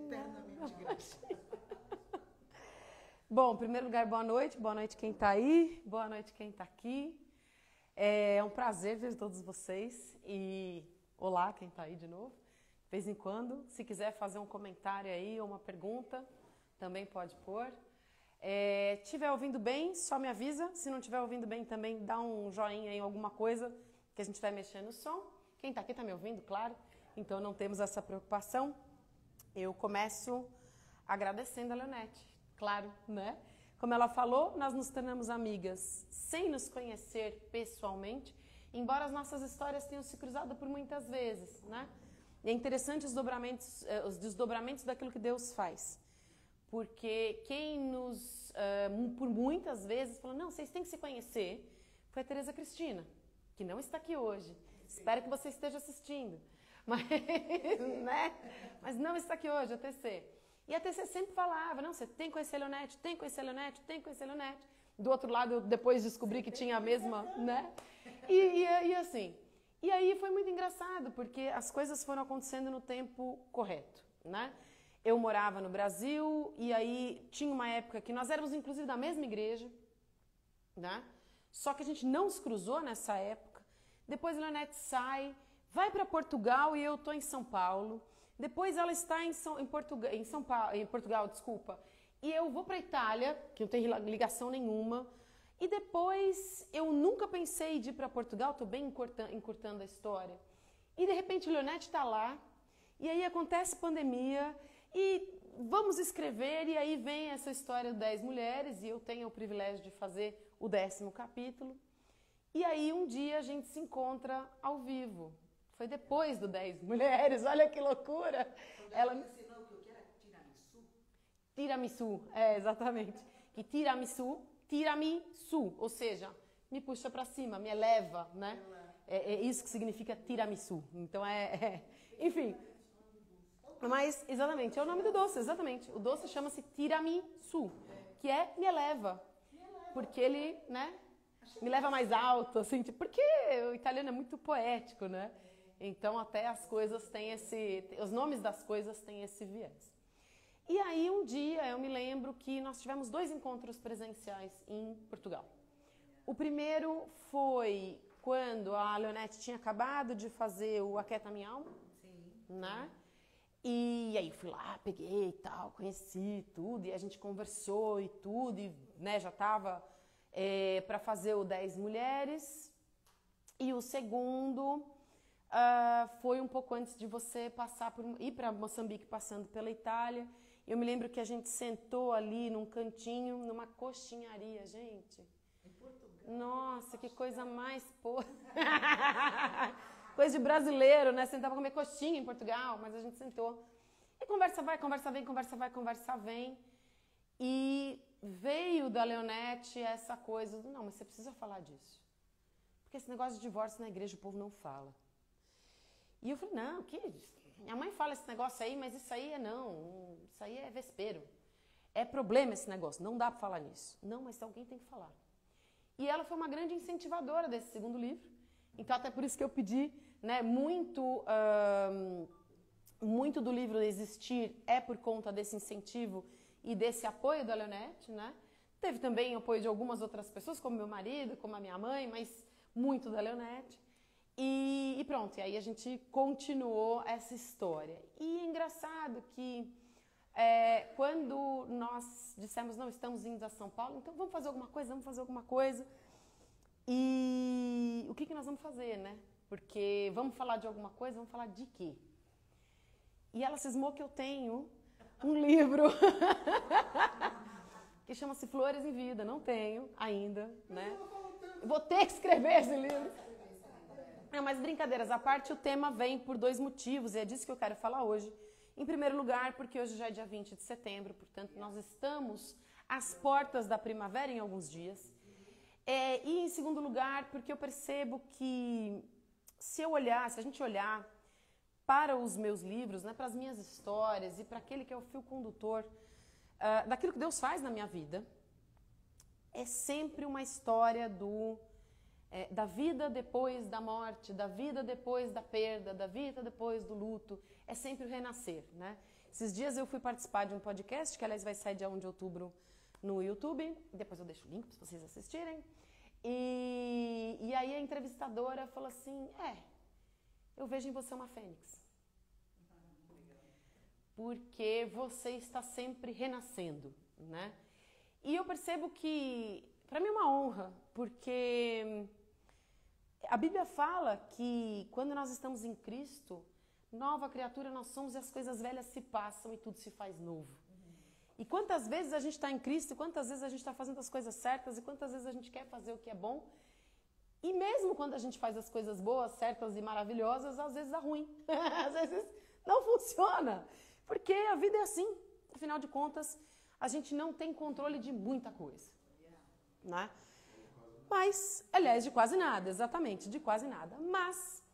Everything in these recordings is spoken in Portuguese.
Eternamente grata. Bom, em primeiro lugar, boa noite quem está aí, boa noite quem está aqui. É um prazer ver todos vocês e olá quem está aí de novo. De vez em quando, se quiser fazer um comentário aí ou uma pergunta, também pode pôr. Estiver ouvindo bem, só me avisa. Se não estiver ouvindo bem também, dá um joinha em alguma coisa que a gente vai mexer no som. Quem está aqui está me ouvindo, claro. Então não temos essa preocupação. Eu começo agradecendo a Leonete, claro, né? Como ela falou, nós nos tornamos amigas sem nos conhecer pessoalmente, embora as nossas histórias tenham se cruzado por muitas vezes, né? E é interessante os desdobramentos daquilo que Deus faz. Porque quem nos, por muitas vezes, falou, não, vocês têm que se conhecer, foi a Tereza Cristina, que não está aqui hoje. Sim. Espero que você esteja assistindo. Mas, né? Mas não está aqui hoje, a TC. E a TC sempre falava, não, você tem que conhecer a Leonete, tem que conhecer a Leonete, tem que conhecer a Leonete. Do outro lado, eu depois descobri que tinha a mesma, né? E assim, e aí foi muito engraçado, porque as coisas foram acontecendo no tempo correto, né? Eu morava no Brasil e aí tinha uma época que nós éramos inclusive da mesma igreja, né? Só que a gente não se cruzou nessa época. Depois a Leonete sai, vai para Portugal e eu estou em São Paulo. Depois ela está em Portugal, desculpa. E eu vou para a Itália, que não tem ligação nenhuma. E depois eu nunca pensei de ir para Portugal, estou bem encurtando a história. E de repente a Leonete está lá, e aí acontece pandemia, e vamos escrever, e aí vem essa história de 10 mulheres, e eu tenho o privilégio de fazer o 10º capítulo. E aí um dia a gente se encontra ao vivo. Foi depois do 10 mulheres, olha que loucura. Ela me ensinou que eu quero tiramisu. Tiramisu, exatamente. Que tiramisu, ou seja, me puxa para cima, me eleva, né? É isso que significa tiramisu. Então enfim. Mas, exatamente, é o nome do doce, exatamente. O doce chama-se tiramisu, que me eleva. Porque ele, né, me leva mais alto, assim, tipo, porque o italiano é muito poético, né? Então, até as coisas têm os nomes das coisas têm esse viés. E aí, um dia, eu me lembro que nós tivemos 2 encontros presenciais em Portugal. O primeiro foi quando a Leonete tinha acabado de fazer o Aquieta Minha Alma, né? E aí fui lá, peguei e tal, conheci tudo, e a gente conversou e tudo, e né, já estava para fazer o 10 Mulheres. E o segundo foi um pouco antes de você ir para Moçambique, passando pela Itália. Eu me lembro que a gente sentou ali num cantinho, numa coxinharia, gente. Em Portugal. Nossa, que coisa mais coisa de brasileiro, né? Sentar para comer coxinha em Portugal, mas a gente sentou. E conversa vai, conversa vem, conversa vai, conversa vem. E veio da Leonete essa coisa, não, mas você precisa falar disso. Porque esse negócio de divórcio na igreja o povo não fala. E eu falei, não, que minha mãe fala esse negócio aí, mas isso aí isso aí é vespeiro. É problema esse negócio, não dá para falar nisso. Não, mas alguém tem que falar. E ela foi uma grande incentivadora desse segundo livro. Então, até por isso que eu pedi, né, muito do livro existir é por conta desse incentivo e desse apoio da Leonete, né? Teve também o apoio de algumas outras pessoas, como meu marido, como a minha mãe, mas muito da Leonete. E pronto, e aí a gente continuou essa história. E é engraçado que quando nós dissemos, não, estamos indo a São Paulo, então vamos fazer alguma coisa. E o que nós vamos fazer, né? Porque vamos falar de alguma coisa, vamos falar de quê? E ela cismou que eu tenho um livro que chama-se Flores em Vida. Não tenho ainda, né? Vou ter que escrever esse livro. Não, mas brincadeiras à parte, o tema vem por 2 motivos, e é disso que eu quero falar hoje. Em primeiro lugar, porque hoje já é dia 20 de setembro, portanto, nós estamos às portas da primavera em alguns dias. E em segundo lugar, porque eu percebo que se a gente olhar para os meus livros, né, para as minhas histórias e para aquele que é o fio condutor daquilo que Deus faz na minha vida, é sempre uma história da vida depois da morte, da vida depois da perda, da vida depois do luto. É sempre o renascer, né? Esses dias eu fui participar de um podcast, que aliás vai sair dia 1 de outubro no YouTube, depois eu deixo o link para vocês assistirem. E aí a entrevistadora falou assim, eu vejo em você uma fênix. Porque você está sempre renascendo, né? E eu percebo que, para mim é uma honra, porque a Bíblia fala que quando nós estamos em Cristo, nova criatura nós somos e as coisas velhas se passam e tudo se faz novo. E quantas vezes a gente está em Cristo, e quantas vezes a gente está fazendo as coisas certas, e quantas vezes a gente quer fazer o que é bom. E mesmo quando a gente faz as coisas boas, certas e maravilhosas, às vezes é ruim. Às vezes não funciona. Porque a vida é assim. Afinal de contas, a gente não tem controle de muita coisa. Né? Mas, aliás, de quase nada, exatamente, de quase nada. Mas,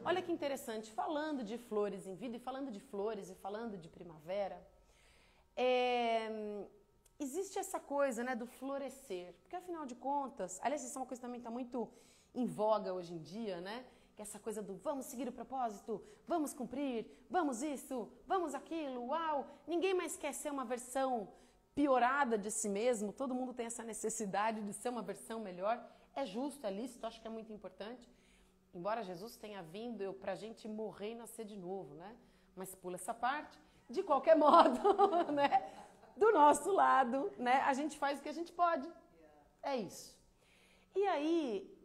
olha que interessante, falando de flores em vida, e falando de flores, e falando de primavera, existe essa coisa, né, do florescer. Porque, afinal de contas, aliás, isso é uma coisa que também está muito em voga hoje em dia, né? Que é essa coisa do vamos seguir o propósito, vamos cumprir, vamos isso, vamos aquilo, uau! Ninguém mais quer ser uma versão piorada de si mesmo, todo mundo tem essa necessidade de ser uma versão melhor. É justo, é lícito, acho que é muito importante. Embora Jesus tenha vindo pra gente morrer e nascer de novo, né? Mas pula essa parte. De qualquer modo, né? Do nosso lado, né? A gente faz o que a gente pode. É isso. E aí,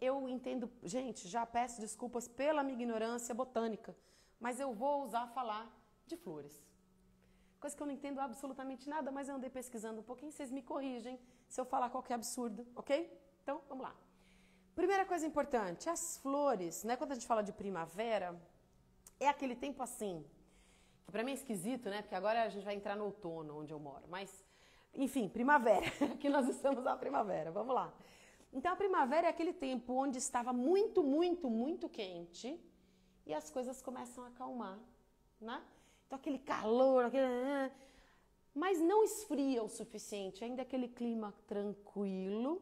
eu entendo... Gente, já peço desculpas pela minha ignorância botânica, mas eu vou usar falar de flores. Coisa que eu não entendo absolutamente nada, mas eu andei pesquisando um pouquinho, vocês me corrigem se eu falar qualquer absurdo, ok? Então, vamos lá. Primeira coisa importante, as flores, né? Quando a gente fala de primavera, é aquele tempo assim, que pra mim é esquisito, né? Porque agora a gente vai entrar no outono, onde eu moro, mas... Enfim, primavera, aqui nós estamos na primavera, vamos lá. Então a primavera é aquele tempo onde estava muito, muito, muito quente e as coisas começam a acalmar, né? Então aquele calor, mas não esfria o suficiente, ainda aquele clima tranquilo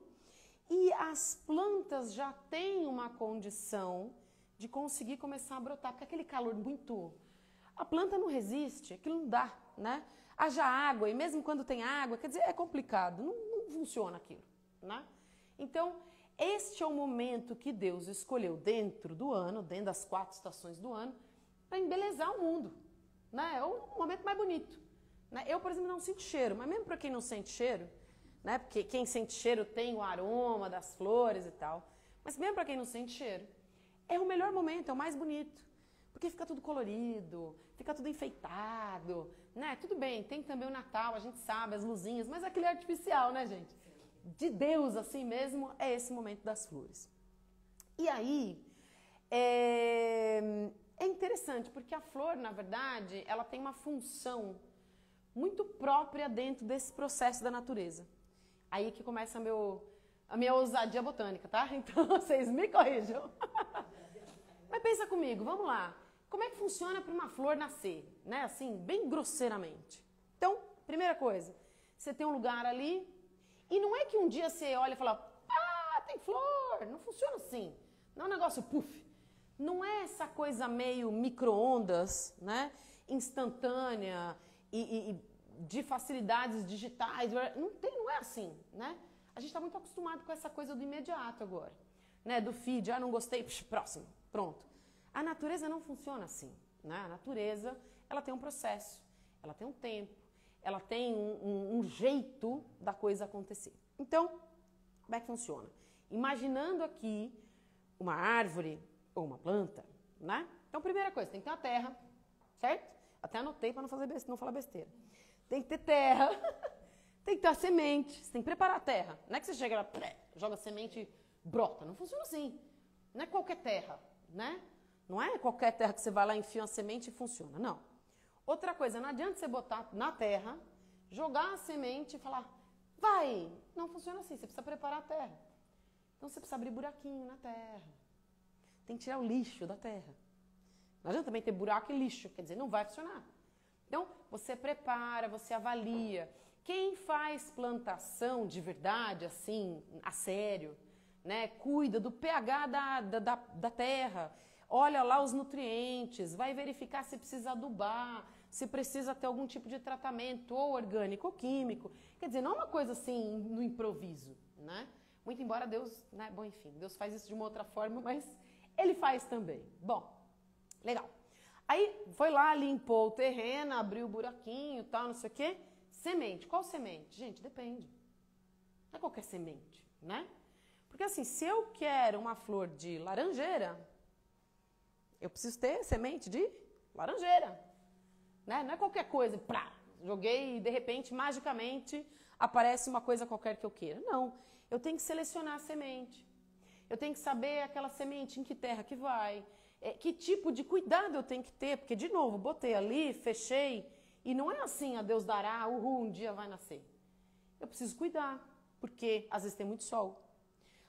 e as plantas já têm uma condição de conseguir começar a brotar, porque aquele calor muito... A planta não resiste, aquilo não dá, né? Haja água, e mesmo quando tem água, quer dizer, é complicado, não funciona aquilo, né? Então, este é o momento que Deus escolheu dentro do ano, dentro das 4 estações do ano, para embelezar o mundo, né? É o momento mais bonito, né? Eu, por exemplo, não sinto cheiro, mas mesmo para quem não sente cheiro, né? Porque quem sente cheiro tem o aroma das flores e tal, mas mesmo para quem não sente cheiro, é o melhor momento, é o mais bonito. Porque fica tudo colorido, fica tudo enfeitado, né? Tudo bem, tem também o Natal, a gente sabe, as luzinhas, mas aquele é artificial, né, gente? De Deus, assim mesmo, é esse momento das flores. E aí, é interessante, porque a flor, na verdade, ela tem uma função muito própria dentro desse processo da natureza. Aí que começa a minha ousadia botânica, tá? Então, vocês me corrijam. Mas pensa comigo, vamos lá. Como é que funciona para uma flor nascer, né? Assim, bem grosseiramente. Então, primeira coisa, você tem um lugar ali e não é que um dia você olha e fala, tem flor. Não funciona assim. Não é um negócio puff. Não é essa coisa meio micro-ondas, né? Instantânea e de facilidades digitais. Não é assim, né? A gente está muito acostumado com essa coisa do imediato agora, né? Do feed, não gostei, próximo, pronto. A natureza não funciona assim, né? A natureza, ela tem um processo, ela tem um tempo, ela tem um jeito da coisa acontecer. Então, como é que funciona? Imaginando aqui uma árvore ou uma planta, né? Então, primeira coisa, tem que ter uma terra, certo? Até anotei para não falar besteira. Tem que ter terra, tem que ter a semente, você tem que preparar a terra. Não é que você chega lá, joga a semente e brota. Não funciona assim. Não é qualquer terra, né? Não é qualquer terra que você vai lá, enfia uma semente e funciona, não. Outra coisa, não adianta você botar na terra, jogar a semente e falar, vai! Não funciona assim, você precisa preparar a terra. Então você precisa abrir buraquinho na terra. Tem que tirar o lixo da terra. Não adianta também ter buraco e lixo, quer dizer, não vai funcionar. Então, você prepara, você avalia. Quem faz plantação de verdade, assim, a sério, né? Cuida do pH da terra. olha lá os nutrientes, vai verificar se precisa adubar, se precisa ter algum tipo de tratamento, ou orgânico ou químico. Quer dizer, não é uma coisa assim no improviso, né? Muito embora Deus, né? Bom, enfim, Deus faz isso de uma outra forma, mas Ele faz também. Bom, legal. Aí foi lá, limpou o terreno, abriu o buraquinho, tal, não sei o quê. Semente. Qual semente? Gente, depende. Não é qualquer semente, né? Porque assim, se eu quero uma flor de laranjeira, eu preciso ter semente de laranjeira, né? Não é qualquer coisa, pá, joguei e de repente, magicamente, aparece uma coisa qualquer que eu queira. Não, eu tenho que selecionar a semente. Eu tenho que saber aquela semente em que terra que vai, que tipo de cuidado eu tenho que ter, porque, de novo, botei ali, fechei, e não é assim, a Deus dará, um dia vai nascer. Eu preciso cuidar, porque às vezes tem muito sol,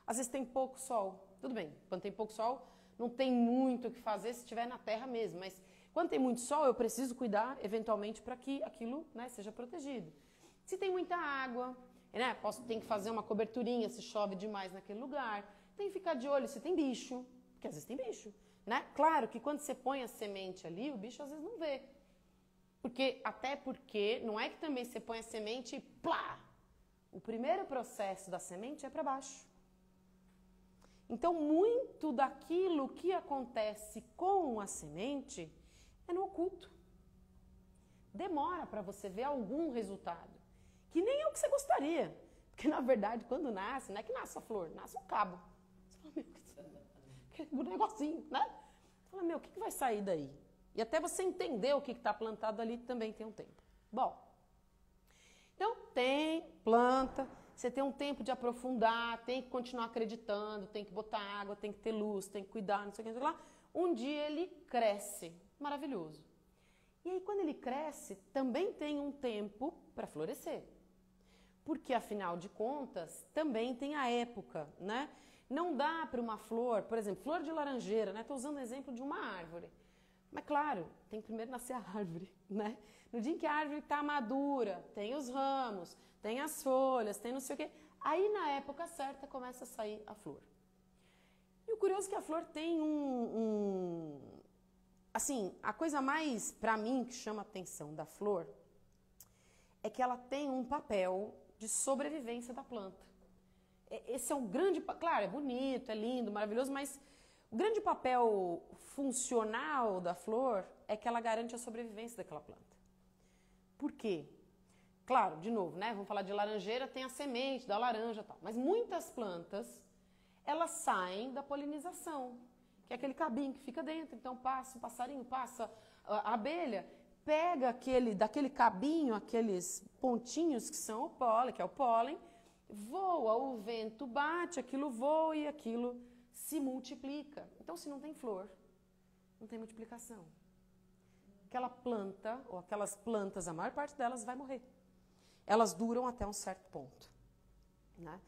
às vezes tem pouco sol. Tudo bem, quando tem pouco sol, não tem muito o que fazer se estiver na terra mesmo, mas quando tem muito sol, eu preciso cuidar, eventualmente, para que aquilo, né, seja protegido. Se tem muita água, né, tenho que fazer uma coberturinha se chove demais naquele lugar, tem que ficar de olho se tem bicho, porque às vezes tem bicho, né? Claro que quando você põe a semente ali, o bicho às vezes não vê. Até porque não é que também você põe a semente e plá! O primeiro processo da semente é para baixo. Então, muito daquilo que acontece com a semente é no oculto. Demora para você ver algum resultado, que nem é o que você gostaria. Porque, na verdade, quando nasce, não é que nasce a flor, nasce um cabo. Você fala, meu, que negocinho, né? Você fala, meu, o que vai sair daí? E até você entender o que está plantado ali também tem um tempo. Bom, então tem planta, você tem um tempo de aprofundar, tem que continuar acreditando, tem que botar água, tem que ter luz, tem que cuidar, não sei o que, não sei lá. Um dia ele cresce, maravilhoso. E aí quando ele cresce, também tem um tempo para florescer. Porque afinal de contas, também tem a época, né? Não dá para uma flor, por exemplo, flor de laranjeira, né? Estou usando o exemplo de uma árvore. Mas claro, tem que primeiro nascer a árvore, né? No dia em que a árvore está madura, tem os ramos, tem as folhas, tem não sei o quê. Aí na época certa começa a sair a flor. E o curioso é que a flor tem assim, a coisa mais, para mim, que chama a atenção da flor é que ela tem um papel de sobrevivência da planta. Esse é um grande... Claro, é bonito, é lindo, maravilhoso, mas o grande papel funcional da flor é que ela garante a sobrevivência daquela planta. Por quê? Claro, de novo, né? Vamos falar de laranjeira, tem a semente da laranja e tal. Mas muitas plantas, elas saem da polinização, que é aquele cabinho que fica dentro. Então passa o passarinho, passa a abelha, pega daquele cabinho, aqueles pontinhos que são o pólen, que é o pólen, voa, o vento bate, aquilo voa e aquilo se multiplica. Então, se não tem flor, não tem multiplicação. Aquela planta, ou aquelas plantas, a maior parte delas vai morrer. Elas duram até um certo ponto, né?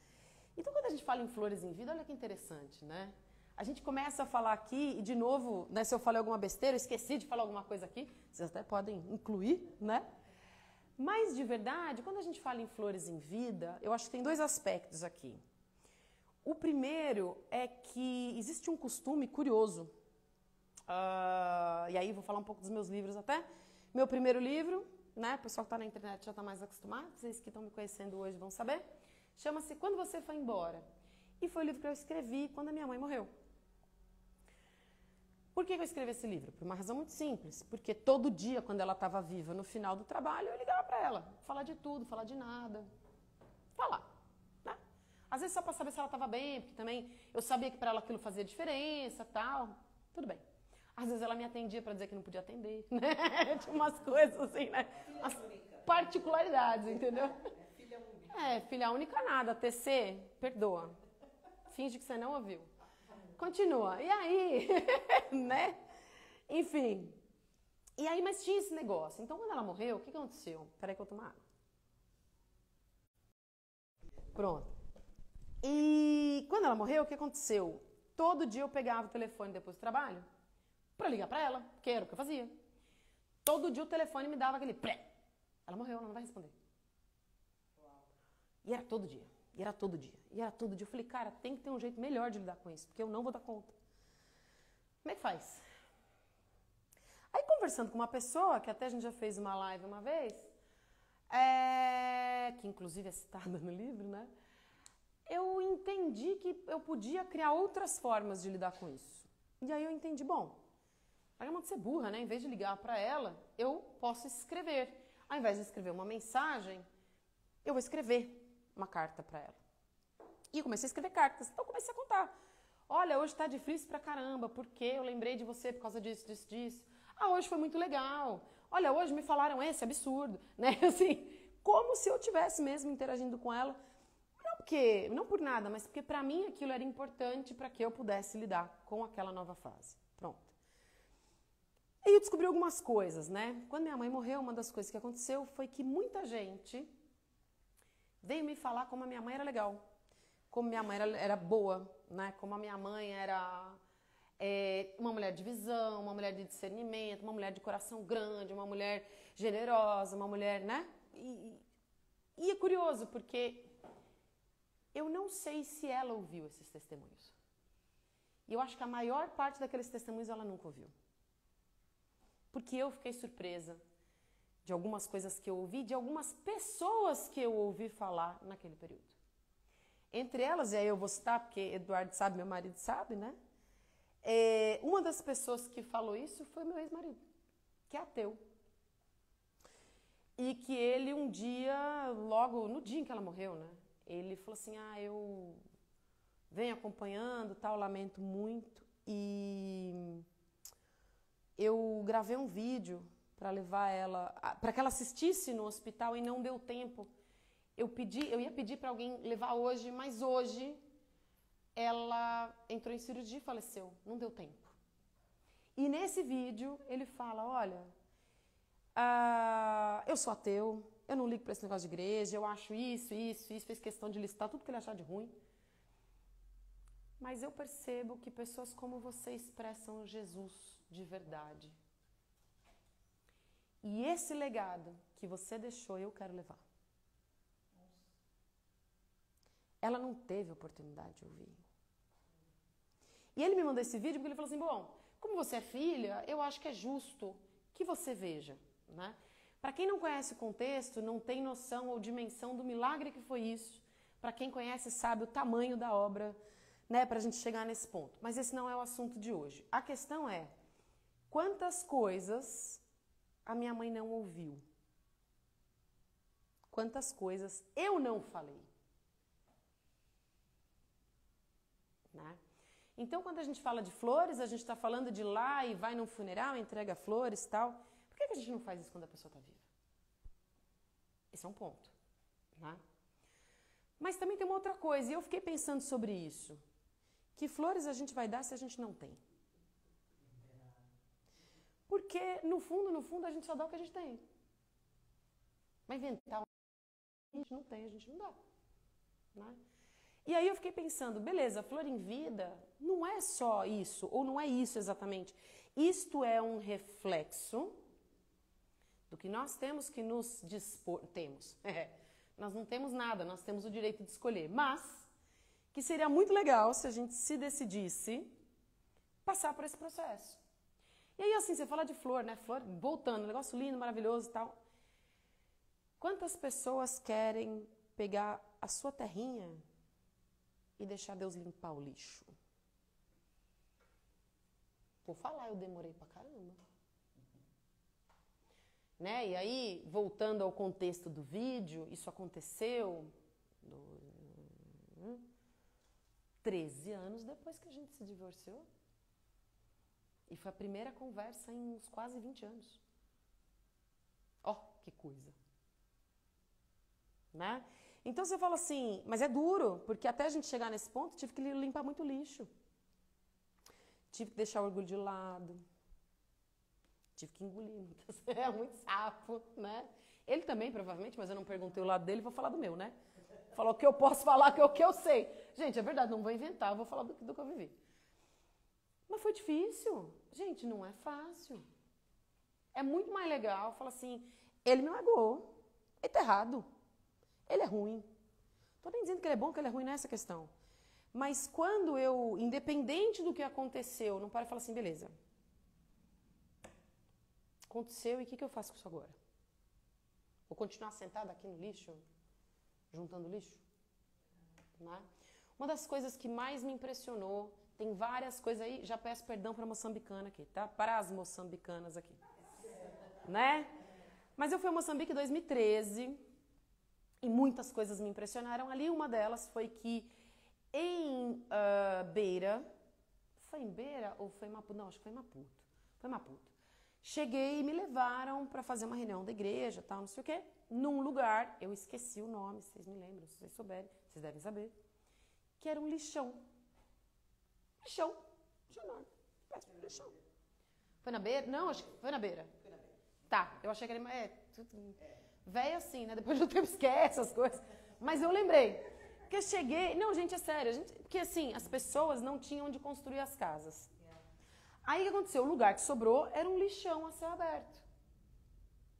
Então, quando a gente fala em flores em vida, olha que interessante, né? A gente começa a falar aqui, e de novo, né, se eu falei alguma besteira, eu esqueci de falar alguma coisa aqui, vocês até podem incluir, né? Mas, de verdade, quando a gente fala em flores em vida, eu acho que tem dois aspectos aqui. O primeiro é que existe um costume curioso, e aí vou falar um pouco dos meus livros até. Meu primeiro livro, né, o pessoal que está na internet já está mais acostumado, vocês que estão me conhecendo hoje vão saber, chama-se Quando Você Foi Embora. E foi o livro que eu escrevi quando a minha mãe morreu. Por que eu escrevi esse livro? Por uma razão muito simples. Porque todo dia, quando ela estava viva, no final do trabalho, eu ligava para ela. Falar de tudo, falar de nada. Falar, né? Às vezes só para saber se ela estava bem, porque também eu sabia que para ela aquilo fazia diferença, tal. Tudo bem. Às vezes ela me atendia para dizer que não podia atender, né? Tinha umas coisas assim, né? As particularidades, entendeu? Filha única. Filha única nada. TC, perdoa. Finge que você não ouviu. Continua. E aí, né? Enfim. E aí, mas tinha esse negócio. Então, quando ela morreu, o que aconteceu? Peraí que eu vou tomar água. Pronto. E quando ela morreu, o que aconteceu? Todo dia eu pegava o telefone depois do trabalho para ligar para ela, que era o que eu fazia. Todo dia o telefone me dava aquele pré. Ela morreu, ela não vai responder. E era todo dia. E era todo dia. E era todo dia. Eu falei, cara, tem que ter um jeito melhor de lidar com isso, porque eu não vou dar conta. Como é que faz? Aí conversando com uma pessoa, que até a gente já fez uma live uma vez, que inclusive é citada no livro, né? Eu entendi que eu podia criar outras formas de lidar com isso. E aí eu entendi, bom, para não ser burra, né? Em vez de ligar para ela, eu posso escrever. Ao invés de escrever uma mensagem, eu vou escrever uma carta para ela. E eu comecei a escrever cartas. Então eu comecei a contar. Olha, hoje tá difícil pra caramba, porque eu lembrei de você por causa disso, disso, disso. Ah, hoje foi muito legal. Olha, hoje me falaram esse absurdo, né? Assim, como se eu tivesse mesmo interagindo com ela. Não por nada, mas porque pra mim aquilo era importante para que eu pudesse lidar com aquela nova fase. Pronto. E eu descobri algumas coisas, né? Quando minha mãe morreu, uma das coisas que aconteceu foi que muita gente veio me falar como a minha mãe era legal, como minha mãe era boa, né? Como a minha mãe era uma mulher de visão, uma mulher de discernimento, uma mulher de coração grande, uma mulher generosa, uma mulher, né? E é curioso, porque eu não sei se ela ouviu esses testemunhos. E eu acho que a maior parte daqueles testemunhos ela nunca ouviu. Porque eu fiquei surpresa de algumas coisas que eu ouvi, de algumas pessoas que eu ouvi falar naquele período. Entre elas, e aí eu vou citar, porque Eduardo sabe, meu marido sabe, né? Uma das pessoas que falou isso foi meu ex-marido, que é ateu. E que ele um dia, logo no dia em que ela morreu, né? Ele falou assim, eu venho acompanhando, tal, lamento muito. E eu gravei um vídeo para levar ela, para que ela assistisse no hospital e não deu tempo. Eu ia pedir para alguém levar hoje, mas hoje ela entrou em cirurgia e faleceu. Não deu tempo. E nesse vídeo ele fala, olha, eu sou ateu, eu não ligo para esse negócio de igreja, eu acho isso, fez questão de listar tudo que ele achar de ruim. Mas eu percebo que pessoas como você expressam Jesus de verdade. E esse legado que você deixou, eu quero levar. Ela não teve oportunidade de ouvir. E ele me mandou esse vídeo porque ele falou assim, bom, como você é filha, eu acho que é justo que você veja, né? Para quem não conhece o contexto, não tem noção ou dimensão do milagre que foi isso. Para quem conhece, sabe o tamanho da obra, né, para a gente chegar nesse ponto. Mas esse não é o assunto de hoje. A questão é, quantas coisas a minha mãe não ouviu? Quantas coisas eu não falei? Né? Então, quando a gente fala de flores, a gente está falando de ir lá e vai num funeral, entrega flores e tal. Por que a gente não faz isso quando a pessoa está viva? Esse é um ponto. Né? Mas também tem uma outra coisa, e eu fiquei pensando sobre isso. Que flores a gente vai dar se a gente não tem? Porque, no fundo, a gente só dá o que a gente tem. Mas inventar a gente não tem, a gente não dá. Né? E aí eu fiquei pensando, beleza, flor em vida não é só isso, ou não é isso exatamente. Isto é um reflexo do que nós temos que nos dispor. Nós não temos nada, nós temos o direito de escolher. Mas que seria muito legal se a gente se decidisse passar por esse processo. E aí assim, você fala de flor, né? Flor, voltando, negócio lindo, maravilhoso e tal. Quantas pessoas querem pegar a sua terrinha e deixar Deus limpar o lixo? Vou falar, eu demorei pra caramba. Né? E aí, voltando ao contexto do vídeo, isso aconteceu 13 anos depois que a gente se divorciou. E foi a primeira conversa em uns quase 20 anos. Ó, que coisa. Né? Então você fala assim, mas é duro, porque até a gente chegar nesse ponto, tive que limpar muito lixo. Tive que deixar o orgulho de lado. Tive que engolir muito sapo, né? Ele também, provavelmente, mas eu não perguntei o lado dele, vou falar do meu, né? Falou que eu posso falar, que o que eu sei. Gente, é verdade, não vou inventar, vou falar do que eu vivi. Mas foi difícil. Gente, não é fácil. É muito mais legal falar assim, ele me largou, ele tá errado, ele é ruim. Tô nem dizendo que ele é bom, que ele é ruim nessa questão. Mas quando eu, independente do que aconteceu, não paro e falo assim, beleza. Aconteceu e o que eu faço com isso agora? Vou continuar sentada aqui no lixo, juntando lixo? Né? Uma das coisas que mais me impressionou, tem várias coisas aí, já peço perdão para a moçambicana aqui, tá? Para as moçambicanas aqui. Né? Mas eu fui a Moçambique em 2013 e muitas coisas me impressionaram ali. Uma delas foi que em Beira, foi em Beira ou foi em Maputo? Não, acho que foi em Maputo. Foi em Maputo. Cheguei e me levaram para fazer uma reunião da igreja, tal, não sei o quê, num lugar, eu esqueci o nome, vocês me lembram, se vocês souberem, vocês devem saber, que era um lixão. Lixão. Lixão enorme. Lixão. Foi na Beira? Não, acho que foi na Beira. Tá, eu achei que era... Velho assim, né? Depois do tempo esquece as coisas. Mas eu lembrei. Porque eu cheguei... Não, gente, é sério. Porque assim, as pessoas não tinham onde construir as casas. Aí o que aconteceu? O lugar que sobrou era um lixão a céu aberto.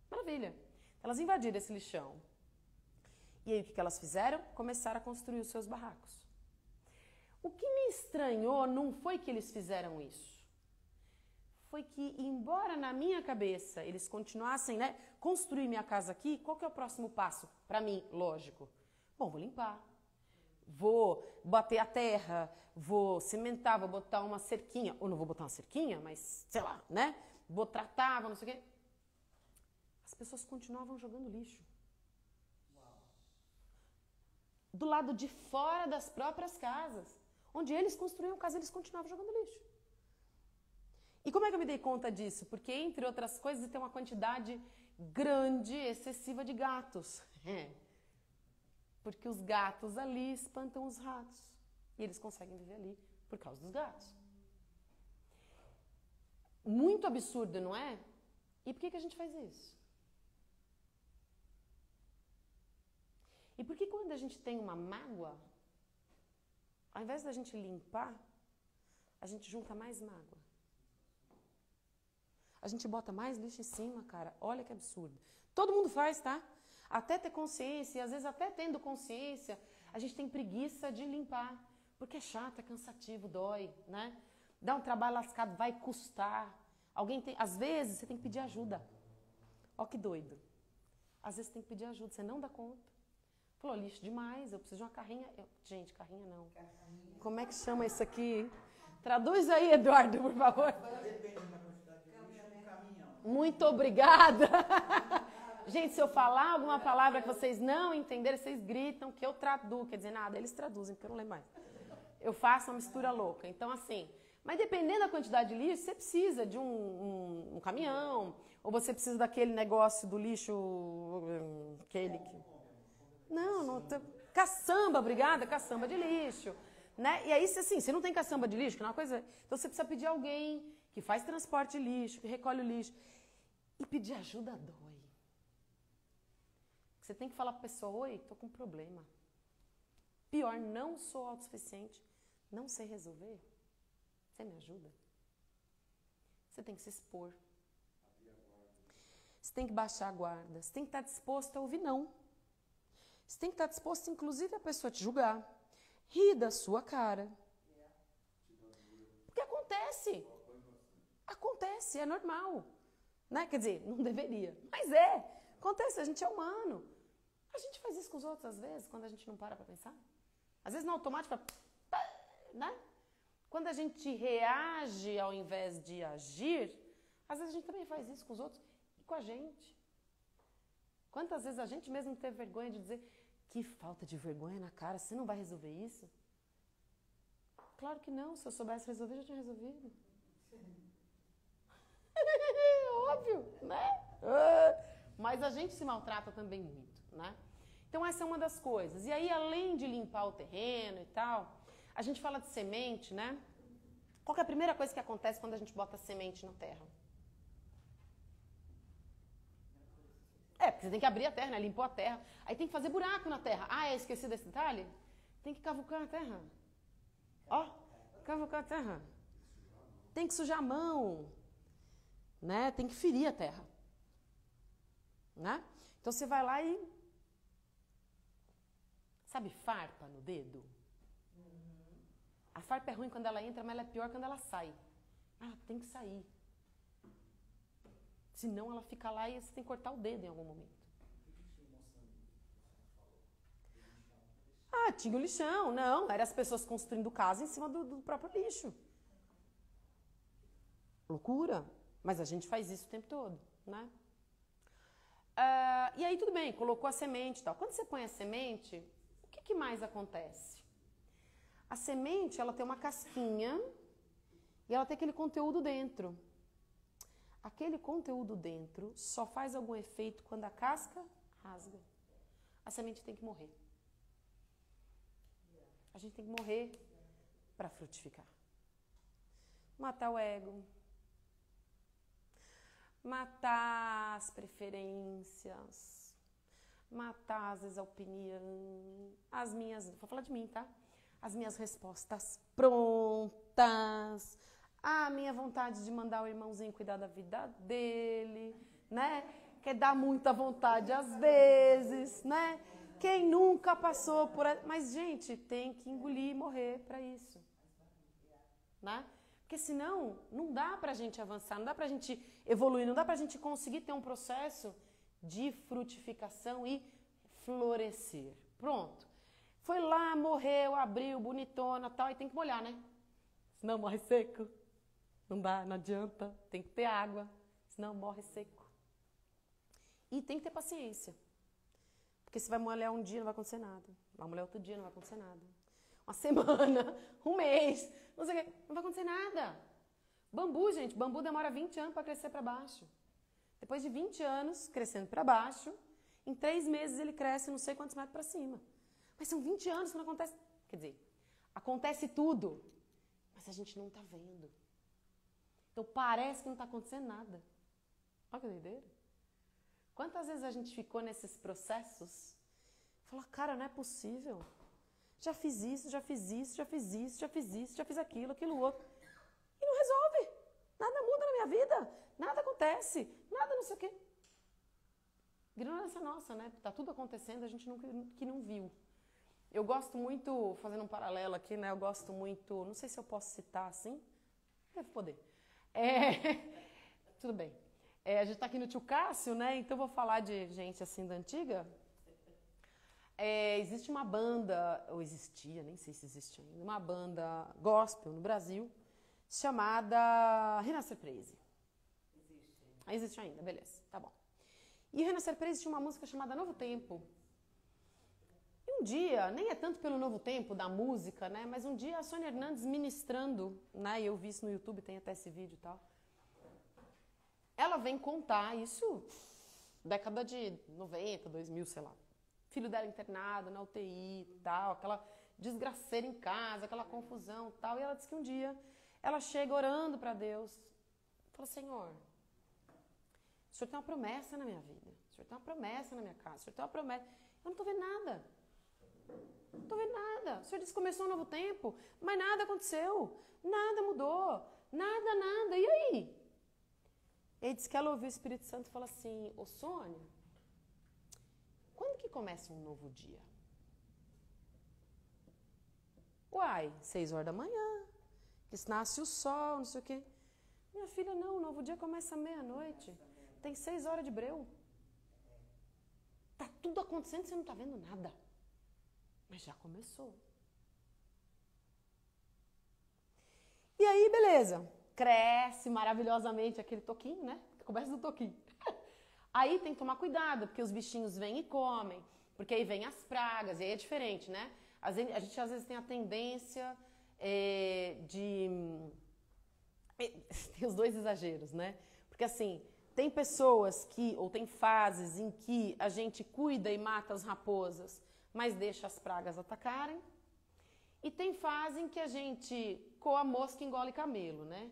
Maravilha. Elas invadiram esse lixão. E aí o que elas fizeram? Começaram a construir os seus barracos. O que me estranhou não foi que eles fizeram isso. Foi que, embora na minha cabeça eles continuassem, né, construir minha casa aqui, qual que é o próximo passo? Para mim, lógico. Bom, vou limpar. Vou bater a terra, vou cimentar, vou botar uma cerquinha. Ou não vou botar uma cerquinha, mas, sei lá, né? Vou tratar, vou não sei o quê. As pessoas continuavam jogando lixo. Do lado de fora das próprias casas. Onde eles construíam casa, eles continuavam jogando lixo. E como é que eu me dei conta disso? Porque, entre outras coisas, tem uma quantidade grande, excessiva de gatos. Porque os gatos ali espantam os ratos. E eles conseguem viver ali por causa dos gatos. Muito absurdo, não é? E por que a gente faz isso? E por que quando a gente tem uma mágoa, ao invés da gente limpar, a gente junta mais mágoa? A gente bota mais lixo em cima, cara. Olha que absurdo. Todo mundo faz, tá? Até ter consciência, e às vezes até tendo consciência, a gente tem preguiça de limpar. Porque é chato, é cansativo, dói, né? Dá um trabalho lascado, vai custar. Às vezes você tem que pedir ajuda. Ó que doido. Às vezes você tem que pedir ajuda, você não dá conta. Falou, lixo demais, eu preciso de uma carrinha. Gente, carrinha não. Carrinha. Como é que chama isso aqui? Traduz aí, Eduardo, por favor. Depende da quantidade de lixo, um caminhão. Muito obrigada. Gente, se eu falar alguma palavra que vocês não entenderem, vocês gritam que eu traduzo. Quer dizer, nada, eles traduzem, porque eu não lembro mais. Eu faço uma mistura louca. Então, assim, mas dependendo da quantidade de lixo, você precisa de um caminhão, ou você precisa daquele negócio do lixo, aquele que... Não, caçamba, obrigada, caçamba de lixo. Né? E aí, assim, você não tem caçamba de lixo, que é uma coisa... Então, você precisa pedir alguém que faz transporte de lixo, que recolhe o lixo. E pedir ajuda dói. Você tem que falar para a pessoa, oi, tô com um problema. Pior, não sou autossuficiente, não sei resolver. Você me ajuda? Você tem que se expor. Você tem que baixar a guarda. Você tem que estar disposto a ouvir não. Você tem que estar disposto, inclusive, a pessoa te julgar. Rir da sua cara. Porque acontece. Acontece, é normal. Né? Quer dizer, não deveria. Mas é. Acontece, a gente é humano. A gente faz isso com os outros, às vezes, quando a gente não para pensar. Às vezes, no automático, né? Quando a gente reage ao invés de agir, às vezes a gente também faz isso com os outros e com a gente. Quantas vezes a gente mesmo teve vergonha de dizer que falta de vergonha na cara, você não vai resolver isso? Claro que não, se eu soubesse resolver, já tinha resolvido. Óbvio, né? Mas a gente se maltrata também muito, né? Então essa é uma das coisas. E aí, além de limpar o terreno e tal, a gente fala de semente, né? Qual que é a primeira coisa que acontece quando a gente bota semente na terra? Porque você tem que abrir a terra, né? Limpou a terra. Aí tem que fazer buraco na terra. Ah, esqueci desse detalhe? Tem que cavucar a terra. Ó, cavucar a terra. Tem que sujar a mão. Né? Tem que ferir a terra. Né? Então você vai lá e... Sabe farpa no dedo? A farpa é ruim quando ela entra, mas ela é pior quando ela sai. Ela tem que sair. Senão ela fica lá e você tem que cortar o dedo em algum momento. Ah, tinha o lixão. Não, eram as pessoas construindo casa em cima do próprio lixo. Loucura. Mas a gente faz isso o tempo todo, né? E aí tudo bem, colocou a semente e tal. Quando você põe a semente, o que mais acontece? A semente, ela tem uma casquinha e ela tem aquele conteúdo dentro. Aquele conteúdo dentro só faz algum efeito quando a casca rasga. A semente tem que morrer. A gente tem que morrer para frutificar. Matar o ego. Matar as preferências. Matar, às vezes, a opinião. As minhas... Vou falar de mim, tá? As minhas respostas prontas. A minha vontade de mandar o irmãozinho cuidar da vida dele, né? Quer dar muita vontade às vezes, né? Quem nunca passou por... Mas, gente, tem que engolir e morrer para isso, né? Porque senão, não dá pra gente avançar, não dá pra gente evoluir, não dá pra gente conseguir ter um processo de frutificação e florescer. Pronto. Foi lá, morreu, abriu, bonitona e tal, e tem que molhar, né? Senão morre seco. Não dá, não adianta. Tem que ter água, senão morre seco. E tem que ter paciência. Porque se vai molhar um dia, não vai acontecer nada. Vai molhar outro dia, não vai acontecer nada. Uma semana, um mês, não sei o quê, não vai acontecer nada. Bambu, gente, bambu demora 20 anos para crescer para baixo. Depois de 20 anos crescendo para baixo, em 3 meses ele cresce não sei quantos metros para cima. Mas são 20 anos que não acontece. Quer dizer, acontece tudo, mas a gente não está vendo. Então parece que não está acontecendo nada. Olha que doideira. Quantas vezes a gente ficou nesses processos? Fala, cara, não é possível. Já fiz isso, já fiz isso, já fiz isso, já fiz isso, já fiz aquilo, aquilo outro. E não resolve. Nada muda na minha vida. Nada acontece. Nada não sei o quê. Ignorância nossa, né? Tá tudo acontecendo, a gente que não viu. Eu gosto muito, fazendo um paralelo aqui, né? Eu gosto muito, não sei se eu posso citar assim. Deve poder. Tudo bem. A gente tá aqui no Tio Cássio, né? Então eu vou falar de gente assim da antiga. Existe uma banda, ou existia, nem sei se existe ainda, uma banda gospel no Brasil chamada Renascer Praise. Existe ainda, beleza, tá bom. E Renascer Praise tinha uma música chamada Novo Tempo. E um dia, nem é tanto pelo Novo Tempo da música, né? Mas um dia a Sônia Hernandes ministrando, né? E eu vi isso no YouTube, tem até esse vídeo e tal. Ela vem contar isso, década de 90, 2000, sei lá. Filho dela internado na UTI e tal, aquela desgraceira em casa, aquela confusão e tal. E ela disse que um dia ela chega orando para Deus. Fala, Senhor, o Senhor tem uma promessa na minha vida. O Senhor tem uma promessa na minha casa. O Senhor tem uma promessa. Eu não estou vendo nada. Não estou vendo nada. O Senhor disse que começou um novo tempo, mas nada aconteceu. Nada mudou. Nada, nada. E aí? Ele disse que ela ouviu o Espírito Santo e falou assim, ô Sônia, quando que começa um novo dia? Uai, 6 horas da manhã, que nasce o sol, não sei o quê. Minha filha, não, o novo dia começa à meia-noite. Tem 6 horas de breu. Tá tudo acontecendo e você não tá vendo nada. Mas já começou. E aí, beleza. Cresce maravilhosamente aquele toquinho, né? Começa do toquinho. Aí tem que tomar cuidado, porque os bichinhos vêm e comem, porque aí vem as pragas, e aí é diferente, né? A gente às vezes tem a tendência de... Tem os dois exageros, né? Porque assim, tem pessoas que, ou tem fases em que a gente cuida e mata as raposas, mas deixa as pragas atacarem. E tem fase em que a gente coa mosca e engole camelo, né?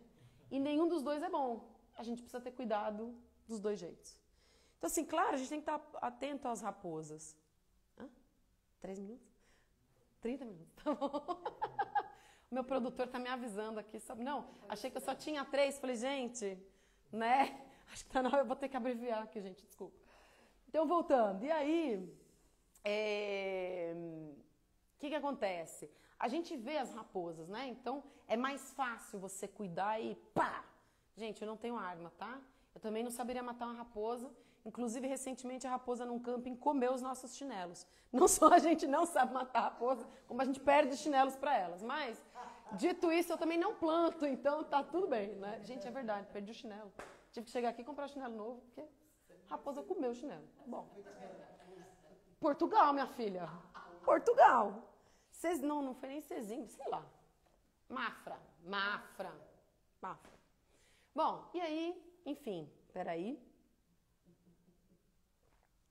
E nenhum dos dois é bom. A gente precisa ter cuidado dos dois jeitos. Então, assim, claro, a gente tem que estar atento às raposas. 3 minutos? 30 minutos, tá bom. O meu produtor tá me avisando aqui. Sabe? Não, achei que eu só tinha 3. Falei, gente, né? Acho que tá na hora, eu vou ter que abreviar aqui, gente, desculpa. Então, voltando. E aí, o que acontece? a gente vê as raposas, né? Então é mais fácil você cuidar e pá! Gente, eu não tenho arma, tá? Eu também não saberia matar uma raposa. Inclusive, recentemente, a raposa num camping comeu os nossos chinelos. Não só a gente não sabe matar a raposa, como a gente perde chinelos para elas. Mas, dito isso, eu também não planto, então tá tudo bem, né? Gente, é verdade, perdi o chinelo. Tive que chegar aqui e comprar chinelo novo, porque a raposa comeu o chinelo. Bom. Portugal, minha filha. Portugal. Não foi nem Cezinho, sei lá. Mafra. Bom, e aí, enfim, peraí.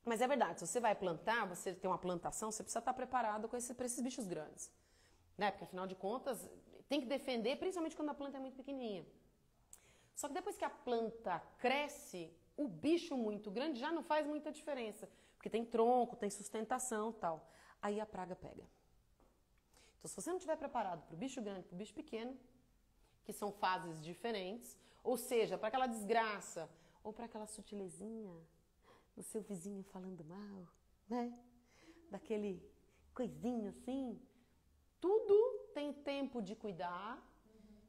Mas é verdade, se você vai plantar, você tem uma plantação, você precisa estar preparado para esses bichos grandes. Né? Porque, afinal de contas, tem que defender, principalmente quando a planta é muito pequenininha. Só que depois que a planta cresce, o bicho muito grande já não faz muita diferença. Porque tem tronco, tem sustentação e tal. Aí a praga pega. Então, se você não estiver preparado para o bicho grande, para o bicho pequeno, que são fases diferentes, ou seja, para aquela desgraça, ou para aquela sutilezinha, do seu vizinho falando mal, né? Daquele coisinho assim. Tudo tem tempo de cuidar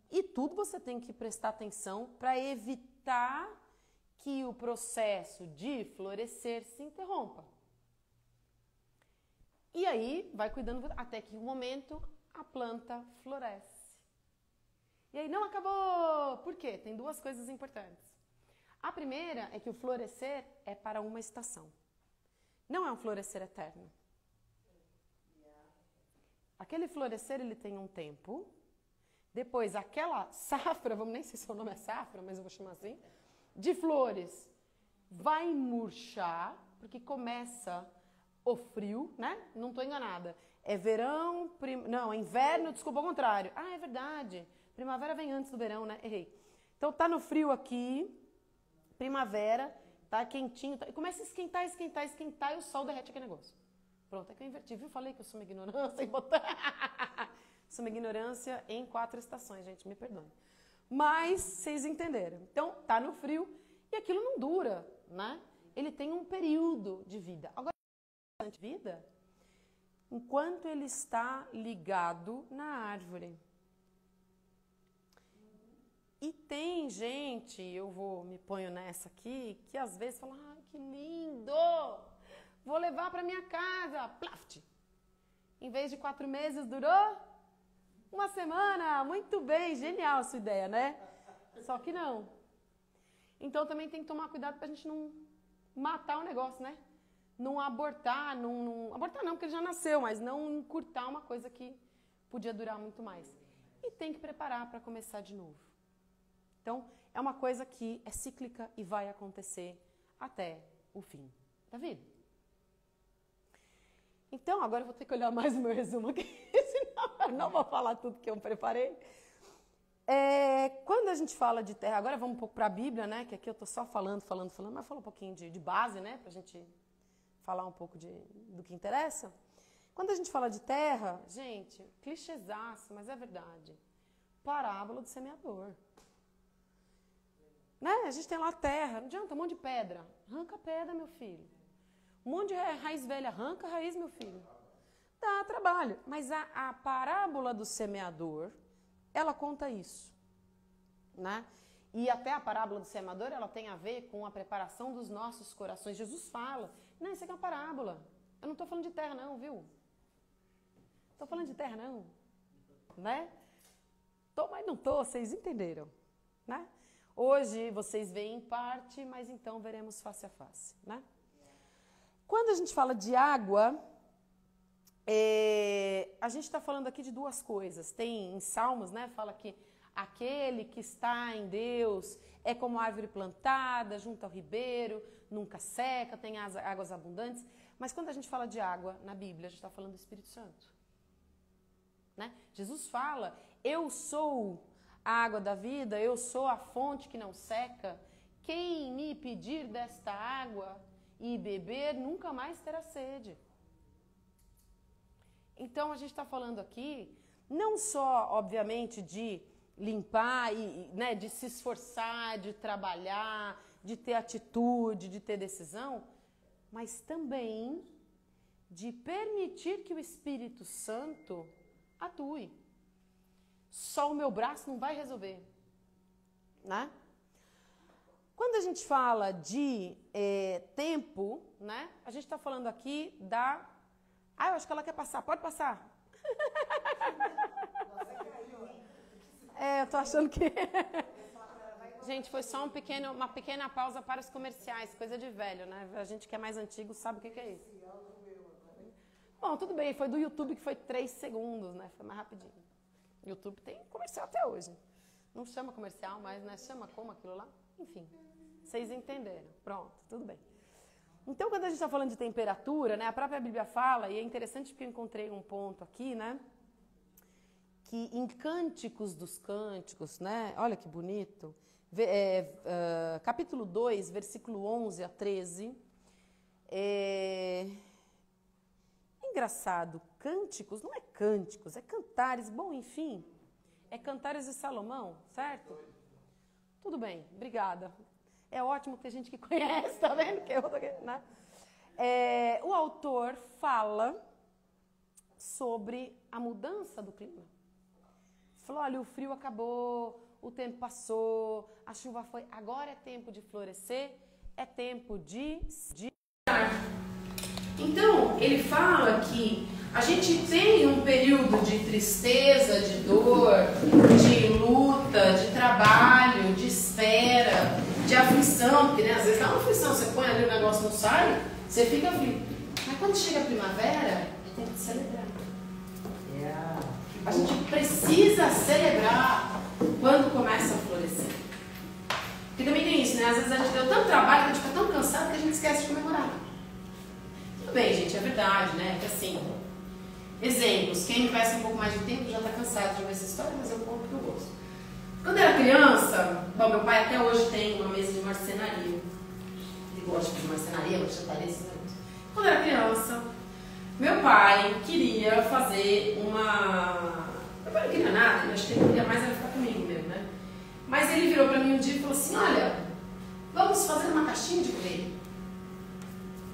e tudo você tem que prestar atenção para evitar que o processo de florescer se interrompa. E aí vai cuidando até que um momento a planta floresce. E aí não acabou. Por quê? Tem duas coisas importantes. A primeira é que o florescer é para uma estação. Não é um florescer eterno. Aquele florescer, ele tem um tempo. Depois, aquela safra, vamos nem sei se o nome é safra, mas eu vou chamar assim, de flores, vai murchar, porque começa o frio, né? Não estou enganada. É verão, não, é inverno, desculpa, ao contrário. Ah, é verdade. Primavera vem antes do verão, né? Errei. Então, tá no frio aqui. Primavera, tá quentinho, tá, começa a esquentar e o sol derrete aquele negócio. Pronto, é que eu inverti, viu? Falei que eu sou uma ignorância em botar. Sou uma ignorância em 4 estações, gente, me perdoem. Mas vocês entenderam. Então, tá no frio e aquilo não dura, né? Ele tem um período de vida. Agora, de vida, enquanto ele está ligado na árvore. E tem gente, me ponho nessa aqui, que às vezes fala, ah, que lindo, vou levar para minha casa, plaft. Em vez de 4 meses, durou 1 semana, muito bem, genial a sua ideia, né? Só que não. Então também tem que tomar cuidado para a gente não matar o negócio, né? Não abortar, abortar não, porque ele já nasceu, mas não encurtar uma coisa que podia durar muito mais. E tem que preparar para começar de novo. Então, é uma coisa que é cíclica e vai acontecer até o fim da vida. Então, agora eu vou ter que olhar mais o meu resumo aqui, senão eu não vou falar tudo que eu preparei. Quando a gente fala de terra, agora vamos um pouco para a Bíblia, né? Que aqui eu estou só falando, mas falo um pouquinho de base, né? Para a gente falar um pouco do que interessa. Quando a gente fala de terra, gente, clichêzaço, mas é verdade. Parábola do semeador. Né? A gente tem lá terra, não adianta, um monte de pedra. Arranca a pedra, meu filho. Um monte de raiz velha, arranca a raiz, meu filho. Dá trabalho. Mas a parábola do semeador, ela conta isso. Né? E até a parábola do semeador, ela tem a ver com a preparação dos nossos corações. Jesus fala, não, isso aqui é uma parábola. Eu não estou falando de terra não, viu? Estou falando de terra não. Né? Tô, mas não estou, vocês entenderam. Né? Hoje vocês veem em parte, mas então veremos face a face, né? Quando a gente fala de água, a gente está falando aqui de 2 coisas. Tem em Salmos, né? Fala que aquele que está em Deus é como árvore plantada junto ao ribeiro, nunca seca, tem águas abundantes. Mas quando a gente fala de água na Bíblia, a gente está falando do Espírito Santo. Né? Jesus fala, eu sou a água da vida, eu sou a fonte que não seca. Quem me pedir desta água e beber, nunca mais terá sede. Então, a gente está falando aqui, não só, obviamente, de limpar, né, de se esforçar, de trabalhar, de ter atitude, de ter decisão, mas também de permitir que o Espírito Santo atue. Só o meu braço não vai resolver, né? Quando a gente fala de tempo, né? A gente está falando aqui da... eu acho que ela quer passar. Pode passar. Eu tô achando que... Gente, foi só uma pequena pausa para os comerciais. Coisa de velho, né? A gente que é mais antigo sabe o que é isso. Bom, tudo bem. Foi do YouTube que foi 3 segundos, né? Foi mais rapidinho. YouTube tem comercial até hoje. Não chama comercial, mas né, chama como aquilo lá? Enfim, vocês entenderam. Pronto, tudo bem. Então, quando a gente está falando de temperatura, né, a própria Bíblia fala, e é interessante porque eu encontrei um ponto aqui, né, que em Cânticos dos Cânticos, né, olha que bonito, capítulo 2, versículo 11 a 13, engraçado, Cânticos, não é Cânticos, é Cantares, bom, enfim, é Cantares de Salomão, certo? Tudo bem, obrigada. É ótimo ter gente que conhece, tá vendo? Que eu tô aqui, né? O autor fala sobre a mudança do clima. Falou, olha, o frio acabou, o tempo passou, a chuva foi, agora é tempo de florescer, é tempo de... Então, ele fala que a gente tem um período de tristeza, de dor, de luta, de trabalho, de espera, de aflição, porque né, às vezes dá uma aflição, você põe ali o negócio não sai, você fica aflito. Mas quando chega a primavera, tem que celebrar. A gente precisa celebrar quando começa a florescer. Porque também tem isso, né? Às vezes a gente deu tanto trabalho, que a gente fica tão cansado que a gente esquece de comemorar. Tudo bem, gente, é verdade, né? Porque assim, exemplos, quem me conhece um pouco mais de tempo já está cansado de ver essa história, mas eu conto que eu gosto. Quando eu era criança, bom, meu pai até hoje tem uma mesa de marcenaria. Ele gosta de marcenaria, marchetaria, esses negócios. Quando eu era criança, meu pai queria fazer uma... Meu pai não queria nada, eu acho que ele queria mais era ficar comigo mesmo, né? Mas ele virou pra mim um dia e falou assim, olha, vamos fazer uma caixinha de correio.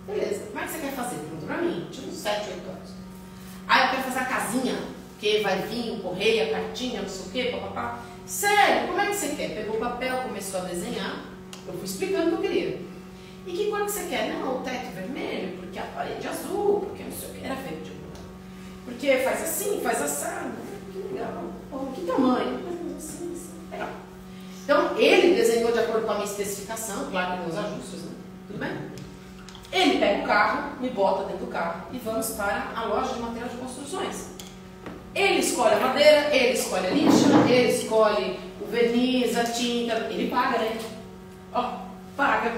Beleza, como é que você quer fazer? Perguntou pra mim, tinha uns 7, 8 anos. Eu quero fazer a casinha, porque vai vir o correio, a cartinha, não sei o quê, papapá. Sério, como é que você quer? Pegou o papel, começou a desenhar, eu fui explicando o que eu queria. E que cor que você quer? Não, o teto vermelho, porque a parede azul, porque não sei o que, era verde. Porque faz assim, faz assado. Que legal. Oh, que tamanho? Assim, legal. Então, ele desenhou de acordo com a minha especificação, claro que meus ajustes, né? Tudo bem? Ele pega o carro, me bota dentro do carro e vamos para a loja de material de construções. Ele escolhe a madeira, ele escolhe a lixa, ele escolhe o verniz, a tinta, ele paga, né? Ó, paga,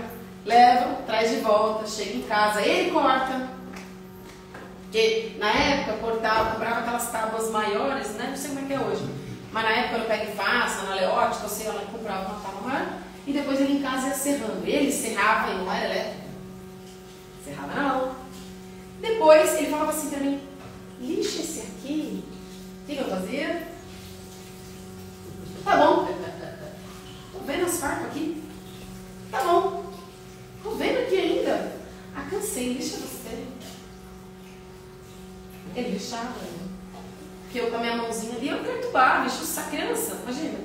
leva, traz de volta, chega em casa, ele corta. Porque na época comprava aquelas tábuas maiores, né? Não sei como é que é hoje. Mas na época eu pego e faço, na Leótica, eu sei, ela comprava uma tábua maior e depois ele em casa ia serrando. Ele serrava e não era elétrico. Serrava na mão. Depois ele falava assim pra mim, lixa esse aqui. O que eu fazia? Tá bom. Tô vendo as farpas aqui. Tá bom. Tô vendo aqui ainda. Cansei, lixa você. Ele lixava. Porque eu com a minha mãozinha ali, eu perturbava, lixo essa criança, imagina.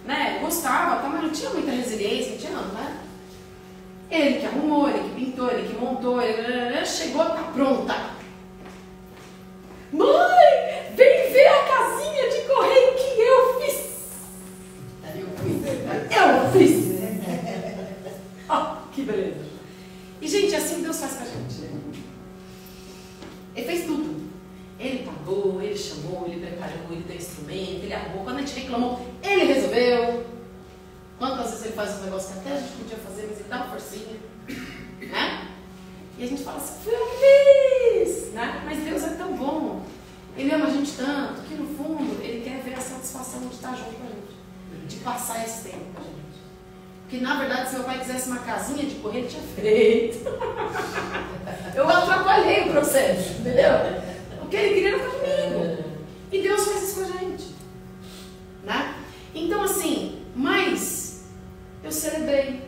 Né? Gostava, mas não tinha muita resiliência, não tinha não, né? Ele que arrumou, ele que pintou, ele que montou, ele chegou, tá pronta. Mãe, vem ver a casinha de correio que eu fiz. Eu fiz. Oh, que beleza. E, gente, assim Deus faz com a gente. Ele fez tudo. Ele pagou, ele chamou, ele preparou, ele deu instrumento, ele arrumou. Quando a gente reclamou, ele resolveu. Quantas vezes ele faz um negócio que até a gente podia fazer, mas ele dá uma forcinha. Né? E a gente fala assim, fui eu que fiz. Né? Mas Deus é tão bom. Ele ama a gente tanto que, no fundo, ele quer ver a satisfação de estar junto com a gente. De passar esse tempo com a gente. Porque, na verdade, se meu pai quisesse uma casinha de correr, ele tinha feito. Eu atrapalhei o processo, entendeu? O que ele queria era ficar comigo. E Deus faz isso com a gente. Né? Então, assim, mas eu celebrei.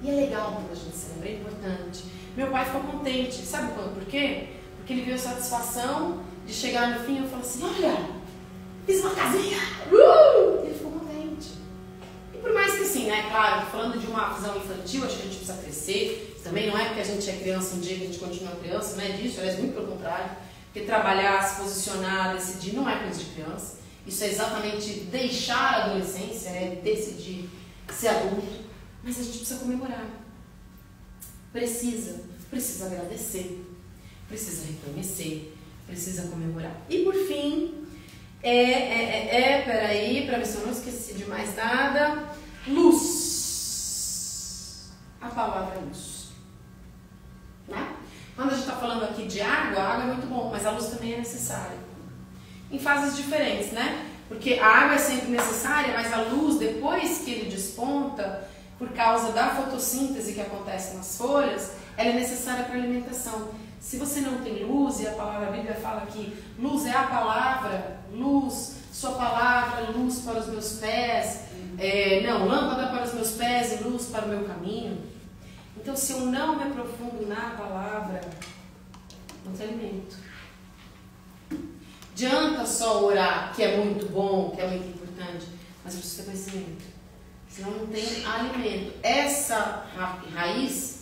E é legal quando a gente celebra, é importante. Meu pai ficou contente. Sabe por quê? Porque ele viu a satisfação de chegar no fim, eu falo assim, olha, fiz uma casinha. Ele ficou contente. E por mais que assim, né, claro, falando de uma visão infantil, acho que a gente precisa crescer. Também não é porque a gente é criança um dia que a gente continua criança, não é disso, aliás, muito pelo contrário. Porque trabalhar, se posicionar, decidir não é coisa de criança. Isso é exatamente deixar a adolescência, é decidir ser adulto. Mas a gente precisa comemorar. Precisa agradecer, precisa reconhecer, precisa comemorar. E por fim, peraí, para ver se eu não esqueci de mais nada, luz. A palavra luz. Né? Quando a gente está falando aqui de água, a água é muito bom, mas a luz também é necessária. Em fases diferentes, né? Porque a água é sempre necessária, mas a luz, depois que ele desponta, por causa da fotossíntese que acontece nas folhas, ela é necessária para a alimentação. Se você não tem luz, e a Bíblia fala que luz é a palavra, luz, sua palavra, luz para os meus pés, lâmpada para os meus pés e luz para o meu caminho. Então, se eu não me aprofundo na palavra, não tem alimento. Adianta só orar, que é muito bom, que é muito importante, mas eu preciso ter conhecimento. Senão não tem alimento. Essa raiz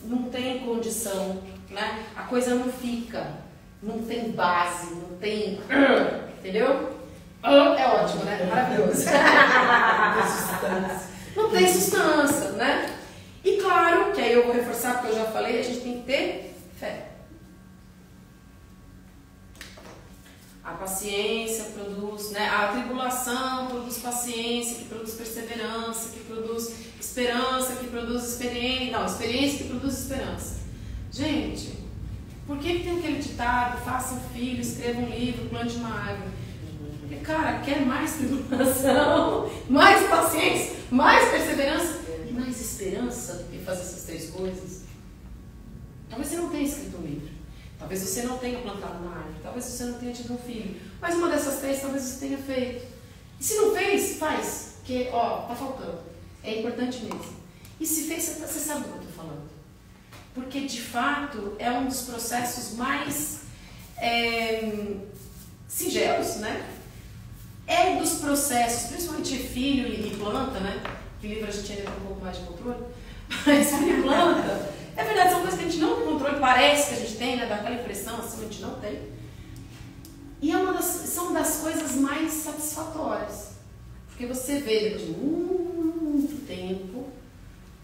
não tem condição, né? A coisa não fica, não tem base, não tem... Entendeu? É ótimo, né? Maravilhoso. Não tem sustância, né? E claro, que aí eu vou reforçar, porque eu já falei, a gente tem que ter fé. A paciência produz, né? A tribulação produz paciência, que produz perseverança, que produz esperança, que produz experiência. Não, experiência que produz esperança. Gente, por que tem aquele ditado, faça um filho, escreva um livro, plante uma árvore? Porque, cara, quer mais tribulação, mais paciência, mais perseverança e mais esperança do que fazer essas três coisas? Talvez você não tenha escrito um livro. Talvez você não tenha plantado uma árvore, talvez você não tenha tido um filho, mas uma dessas três talvez você tenha feito. E se não fez, faz, porque, tá faltando. É importante mesmo. E se fez, você sabe do que eu estou falando. Porque, de fato, é um dos processos mais singelos, né? É dos processos, principalmente filho e planta, né? Que livro a gente ainda tem um pouco mais de controle, mas filho e planta... É verdade, são coisas que a gente não tem controle, parece que a gente tem, né? Dá aquela impressão assim, a gente não tem. E são das coisas mais satisfatórias. Porque você vê, depois de muito tempo,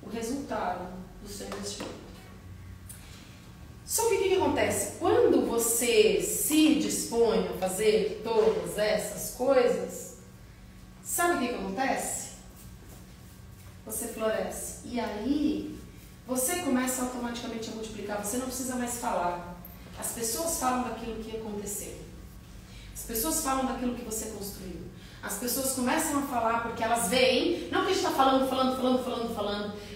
o resultado do seu investimento. Só que o que acontece? Quando você se dispõe a fazer todas essas coisas, sabe o que acontece? Você floresce. E aí... você começa automaticamente a multiplicar, você não precisa mais falar. As pessoas falam daquilo que aconteceu. As pessoas falam daquilo que você construiu. As pessoas começam a falar porque elas veem, não que a gente está falando,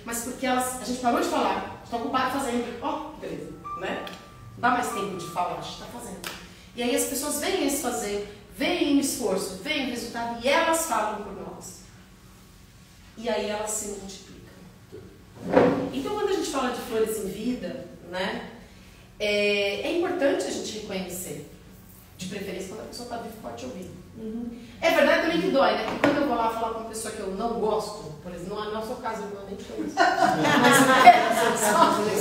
mas porque a gente parou de falar, está ocupado fazendo. Beleza, né? Não dá mais tempo de falar, a gente está fazendo. E aí as pessoas veem esse fazer, veem o esforço, veem o resultado e elas falam por nós. E aí elas se multiplicam. Então, quando a gente fala de flores em vida, né, é importante a gente reconhecer, de preferência quando a pessoa está viva e pode te ouvir. É verdade também que dói, né? Porque quando eu vou lá falar com uma pessoa que eu não gosto, por exemplo, não é o seu caso, eu nem te conheço.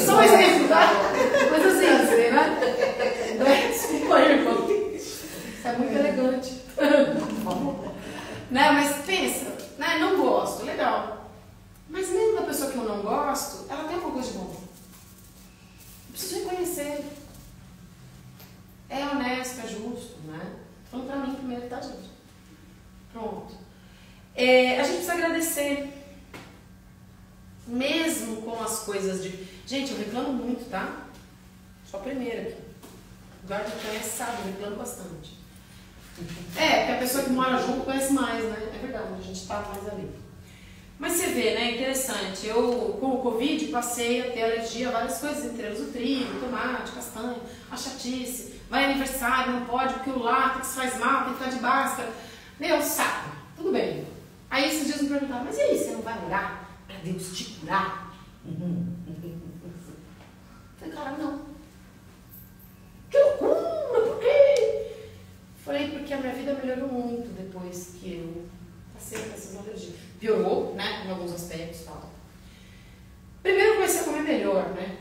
Só um exemplo, tá? Mas assim, né? Desculpa aí, irmão. Isso é muito elegante. Né? Mas pensa, né? Não gosto, legal. Mas mesmo da pessoa que eu não gosto, ela tem alguma coisa de bom. Eu preciso reconhecer. É honesto, é justo, né? Tô falando pra mim primeiro, tá, gente? Pronto. A gente precisa agradecer. Mesmo com as coisas de... Gente, eu reclamo muito, tá? Sou a primeira aqui. O guarda que conhece sabe, eu reclamo bastante. Porque a pessoa que mora junto conhece mais, né? É verdade, a gente tá mais ali. Mas você vê, né? Interessante. Eu, com o Covid, passei a ter alergia a várias coisas, entre elas o trigo, tomate, castanha, a chatice. Vai aniversário, não pode, porque o látex faz mal, tem que ficar de máscara. Meu, saco. Tudo bem. Aí esses dias me perguntaram, mas e aí, você não vai orar para Deus te curar? Eu falei, cara, não. Que loucura, por quê? vez que eu passei por essas alergias. Piorou, né, em alguns aspectos e tal. Primeiro eu comecei a comer melhor, né?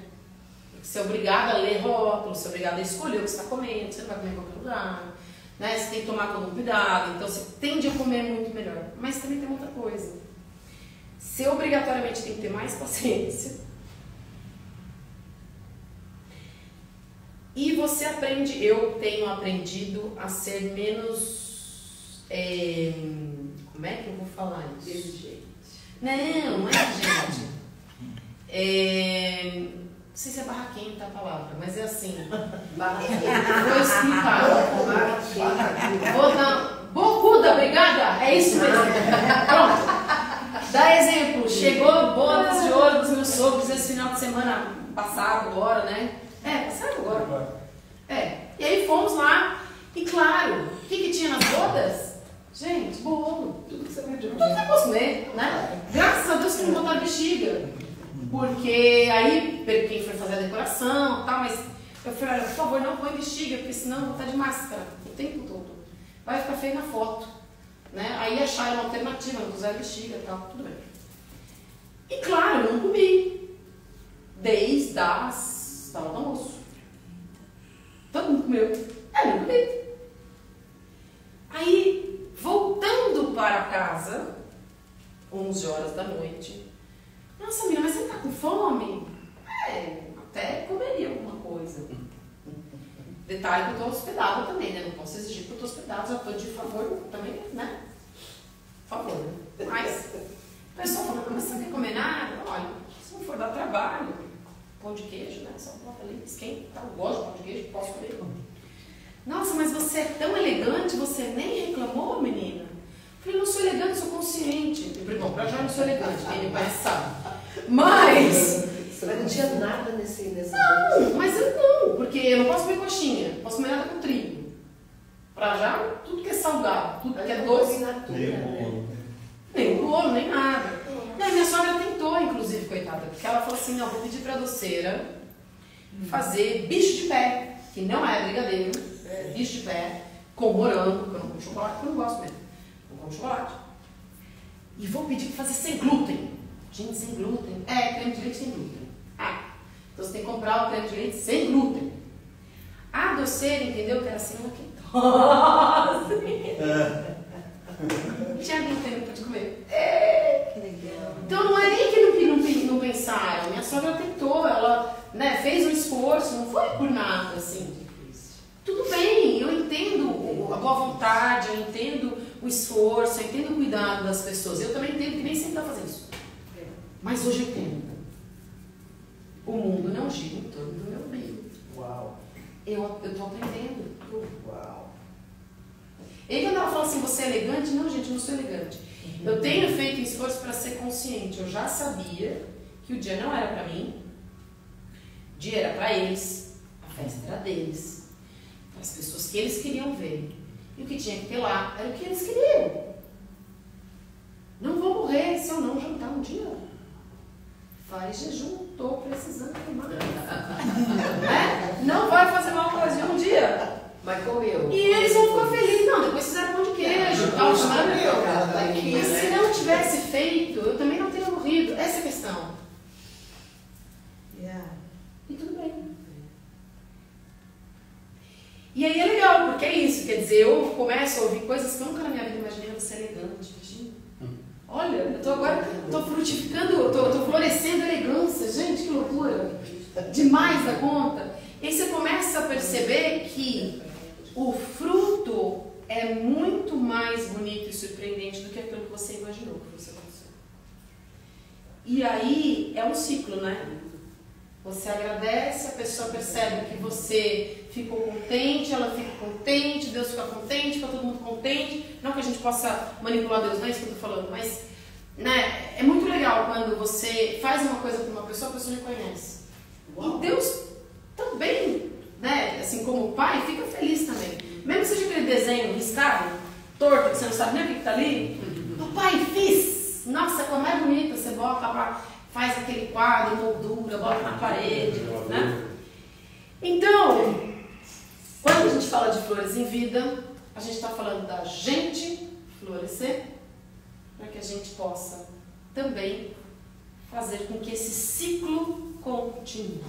Você é obrigado a ler rótulos, você é obrigado a escolher o que você está comendo, você não vai comer em qualquer lugar, né? Você tem que tomar todo um cuidado, então você tende a comer muito melhor. Mas também tem outra coisa. Você obrigatoriamente tem que ter mais paciência. E você aprende, eu tenho aprendido a ser menos. Como é que eu vou falar isso? Exigente. Não é gente. Não sei se é barraquenta a palavra, mas é assim. Vou explicar. Vou dar. Bocuda, obrigada! É isso mesmo. Pronto. Dá exemplo. Chegou bodas de ouro dos meus sogros esse final de semana passado, agora, né? Passado agora. E aí fomos lá. E claro, o que tinha nas bodas? Gente, bolo. Tudo que você pediu. Tudo que eu posso comer, né? Graças a Deus que não botaram bexiga. Porque aí, quem foi fazer a decoração e tal, mas eu falei, olha, por favor, não põe bexiga, porque senão eu vou estar de máscara o tempo todo. Vai ficar feio na foto. Né? Aí acharam uma alternativa, não puseram bexiga e tal, tudo bem. E claro, eu não comi. Desde as... Estava no almoço. Todo mundo comeu. Eu não comi. Aí, voltando para casa, 11 horas da noite, nossa, Mira, mas você não tá com fome? Até comeria alguma coisa. Detalhe que eu estou hospedada também, né? Não posso exigir que eu estou hospedada, já estou de favor também, né? Favor, né? Mas, o pessoal fala, mas você não quer comer nada? Olha, se não for dar trabalho, pão de queijo, né? Só bota ali, esquenta, tá? Eu gosto de pão de queijo, posso comer. Nossa, mas você é tão elegante, você nem reclamou, menina? Eu falei, não sou elegante, sou consciente. Eu falei, bom, pra já não sou elegante, quem me conhece sabe. Mas não tinha nada nessa não, mas eu não, porque eu não posso comer coxinha, não posso comer nada com trigo. Pra já, tudo que é salgado, tudo que é doce. Nem bolo, nem nada. Não, minha sogra tentou, inclusive, coitada, porque ela falou assim, não, vou pedir pra doceira fazer bicho de pé, que não é brigadeiro, é bicho de pé, com morango, que eu não como chocolate, porque eu não gosto mesmo. Não como chocolate. E vou pedir pra fazer sem glúten. Gente, sem glúten. Creme de leite sem glúten. Então você tem que comprar o creme de leite sem glúten. A doceira entendeu que era assim, uma ketose. Tinha glúten, não pude comer. Que legal. Então não é nem que não pensaram. Minha sogra tentou, ela fez um esforço, não foi por nada, assim. Tudo bem, eu entendo a boa vontade, eu entendo o esforço, eu entendo o cuidado das pessoas. Eu também entendo que nem sempre dá pra fazer isso. Mas hoje eu entendo. O mundo não gira em torno do meu umbigo. Uau. Eu estou aprendendo. Uau. E aí quando ela fala assim, você é elegante? Não, gente, eu não sou elegante. Eu tenho feito um esforço para ser consciente. Eu já sabia que o dia não era para mim. O dia era para eles. A festa era deles. Para as pessoas que eles queriam ver. E o que tinha que ter lá era o que eles queriam. Não vou morrer se eu não jantar um dia. Faz jejum, estou precisando tomar. Não vai fazer mal para um dia. Mas comeu. E eles vão ficar felizes. Não, depois fizeram pão de queijo. E se não tivesse feito, eu também não teria morrido. Essa é a questão. E tudo bem. E aí é legal, porque é isso. Quer dizer, eu começo a ouvir coisas que eu nunca na minha vida imaginei. Você é elegante. Olha, eu tô agora, tô frutificando, eu tô florescendo elegância. Gente, que loucura. Demais da conta. E aí você começa a perceber que o fruto é muito mais bonito e surpreendente do que aquilo que você imaginou que você conseguiu. E aí é um ciclo, né? Você agradece, a pessoa percebe que você ficou contente, ela fica contente, Deus fica contente, fica todo mundo contente. Não que a gente possa manipular Deus, não é isso que eu estou falando, mas é muito legal quando você faz uma coisa para uma pessoa, a pessoa reconhece. Uau. E Deus também, assim como o pai, fica feliz também. Mesmo que seja aquele desenho riscado, torto, que você não sabe nem o que está ali. Papai, fiz! Nossa, a mais bonita, você bota, faz aquele quadro, moldura, bota na parede, né? Então, quando a gente fala de flores em vida, a gente está falando da gente florescer, para que a gente possa também fazer com que esse ciclo continue.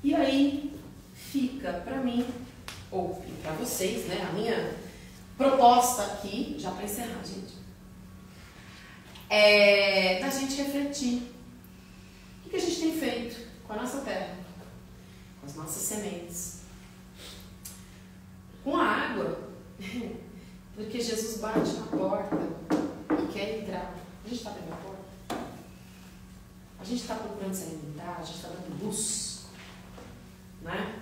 E aí fica para mim, ou para vocês, né, a minha proposta aqui, já para encerrar, gente, é da gente refletir. O que a gente tem feito com a nossa terra, com as nossas sementes, com a água, porque Jesus bate na porta e quer entrar. A gente está abrindo a porta? A gente está procurando se alimentar? A gente está dando luz? Né?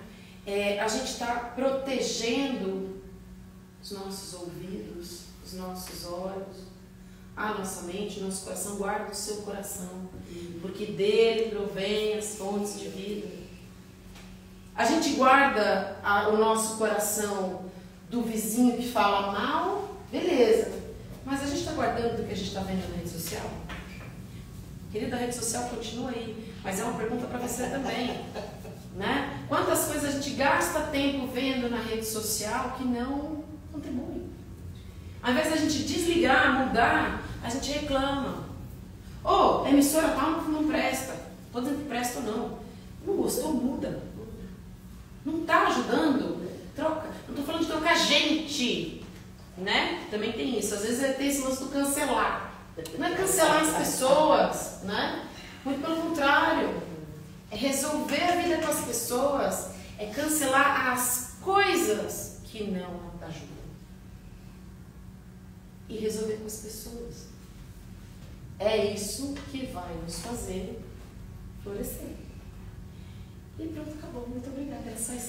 A gente está protegendo os nossos ouvidos, os nossos olhos, a nossa mente, o nosso coração. Guarda o seu coração, porque dele provém as fontes de vida. A gente guarda o nosso coração do vizinho que fala mal, beleza, mas a gente está guardando do que a gente está vendo na rede social? Querida, a rede social continua aí, mas é uma pergunta para você também, né? Quantas coisas a gente gasta tempo vendo na rede social que não contribuem? Ao invés da gente desligar, mudar, a gente reclama. Ou, a emissora tal não presta. Estou dizendo que presta ou não. Não gostou, muda. Não está ajudando, troca. Não estou falando de trocar gente, né? Também tem isso. Às vezes tem esse lance do cancelar. Não é cancelar as pessoas, né? Muito pelo contrário. É resolver a vida com as pessoas. É cancelar as coisas que não ajudam. E resolver com as pessoas. É isso que vai nos fazer florescer. E pronto, acabou. Muito obrigada. Era só isso.